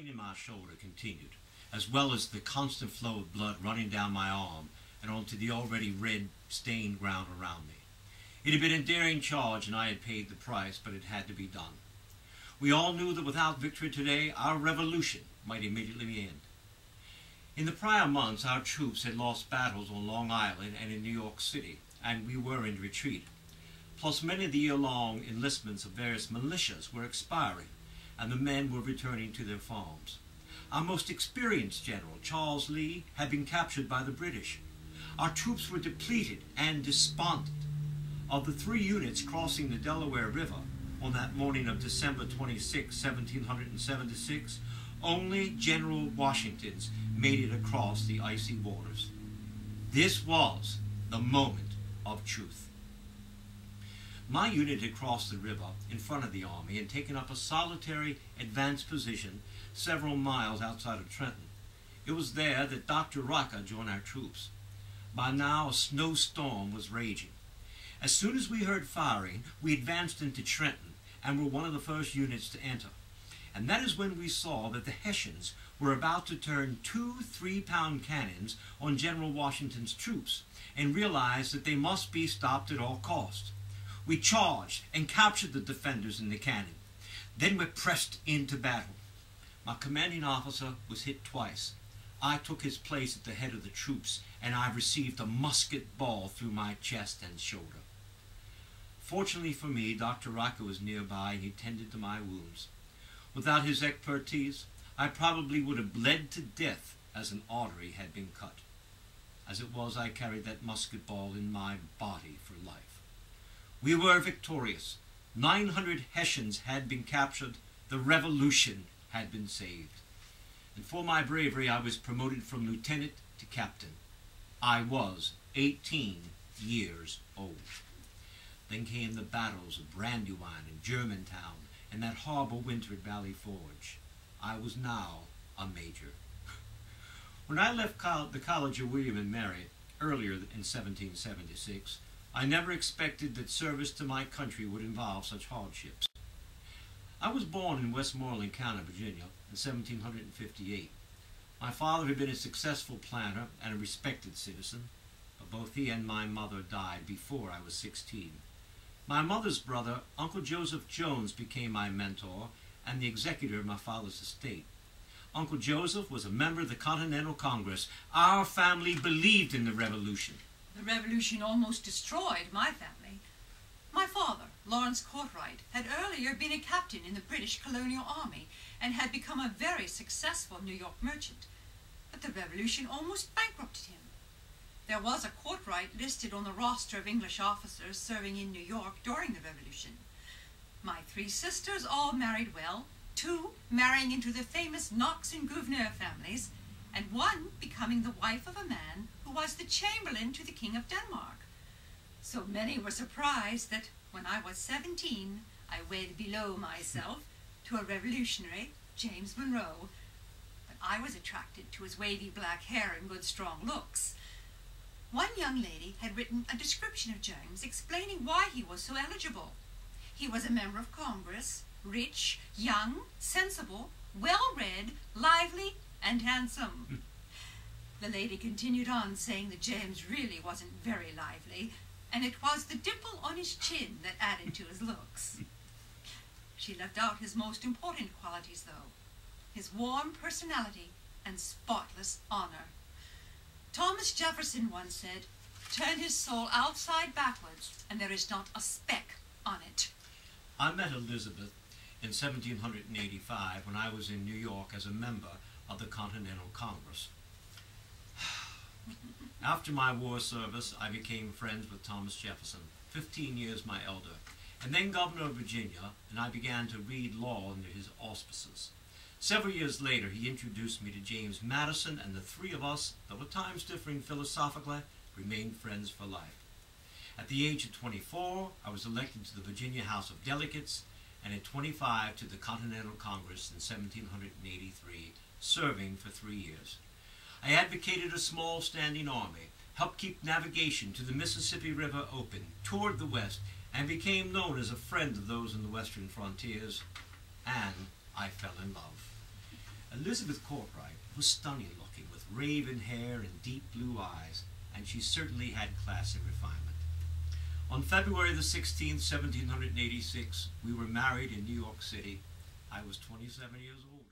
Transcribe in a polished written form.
pain in my shoulder continued, as well as the constant flow of blood running down my arm and onto the already red, stained ground around me. It had been a daring charge, and I had paid the price, but it had to be done. We all knew that without victory today, our revolution might immediately end. In the prior months, our troops had lost battles on Long Island and in New York City, and we were in retreat. Plus, many of the year-long enlistments of various militias were expiring, and the men were returning to their farms. Our most experienced general, Charles Lee, had been captured by the British. Our troops were depleted and despondent. Of the 3 units crossing the Delaware River on that morning of December 26, 1776, only General Washington's made it across the icy waters. This was the moment of truth. My unit had crossed the river in front of the army and taken up a solitary advanced position several miles outside of Trenton. It was there that Dr. Rocca joined our troops. By now, a snowstorm was raging. As soon as we heard firing, we advanced into Trenton and were one of the first units to enter. And that is when we saw that the Hessians were about to turn 2 3-pound cannons on General Washington's troops and realized that they must be stopped at all costs. We charged and captured the defenders in the cannon. Then we pressed into battle. My commanding officer was hit twice. I took his place at the head of the troops, and I received a musket ball through my chest and shoulder. Fortunately for me, Dr. Rocca was nearby, and he tended to my wounds. Without his expertise, I probably would have bled to death as an artery had been cut. As it was, I carried that musket ball in my body for life. We were victorious. 900 Hessians had been captured. The revolution had been saved. And for my bravery, I was promoted from lieutenant to captain. I was 18 years old. Then came the battles of Brandywine and Germantown and that horrible winter at Valley Forge. I was now a major. When I left the College of William and Mary earlier in 1776, I never expected that service to my country would involve such hardships. I was born in Westmoreland County, Virginia, in 1758. My father had been a successful planter and a respected citizen, but both he and my mother died before I was 16. My mother's brother, Uncle Joseph Jones, became my mentor and the executor of my father's estate. Uncle Joseph was a member of the Continental Congress. Our family believed in the Revolution. The Revolution almost destroyed my family. My father, Lawrence Cartwright, had earlier been a captain in the British colonial army and had become a very successful New York merchant. But the Revolution almost bankrupted him. There was a Cartwright listed on the roster of English officers serving in New York during the Revolution. My 3 sisters all married well, 2 marrying into the famous Knox and Gouverneur families, and 1 becoming the wife of a man who was the chamberlain to the King of Denmark. So many were surprised that when I was 17, I weighed below myself to a revolutionary, James Monroe. But I was attracted to his wavy black hair and good strong looks. One young lady had written a description of James explaining why he was so eligible. He was a member of Congress, rich, young, sensible, well-read, lively, and handsome. The lady continued on, saying that James really wasn't very lively, and it was the dimple on his chin that added to his looks. She left out his most important qualities, though, his warm personality and spotless honor. Thomas Jefferson once said, "Turn his soul outside backwards, and there is not a speck on it." I met Elizabeth in 1785 when I was in New York as a member of the Continental Congress. After my war service, I became friends with Thomas Jefferson, 15 years my elder, and then governor of Virginia, and I began to read law under his auspices. Several years later, he introduced me to James Madison, and the 3 of us, though at times differing philosophically, remained friends for life. At the age of 24, I was elected to the Virginia House of Delegates, and at 25 to the Continental Congress in 1783, serving for 3 years. I advocated a small standing army, helped keep navigation to the Mississippi River open toward the west, and became known as a friend of those on the western frontiers, and I fell in love. Elizabeth Courtwright was stunning looking, with raven hair and deep blue eyes, and she certainly had class and refinement. On February the 16th, 1786, we were married in New York City. I was 27 years old.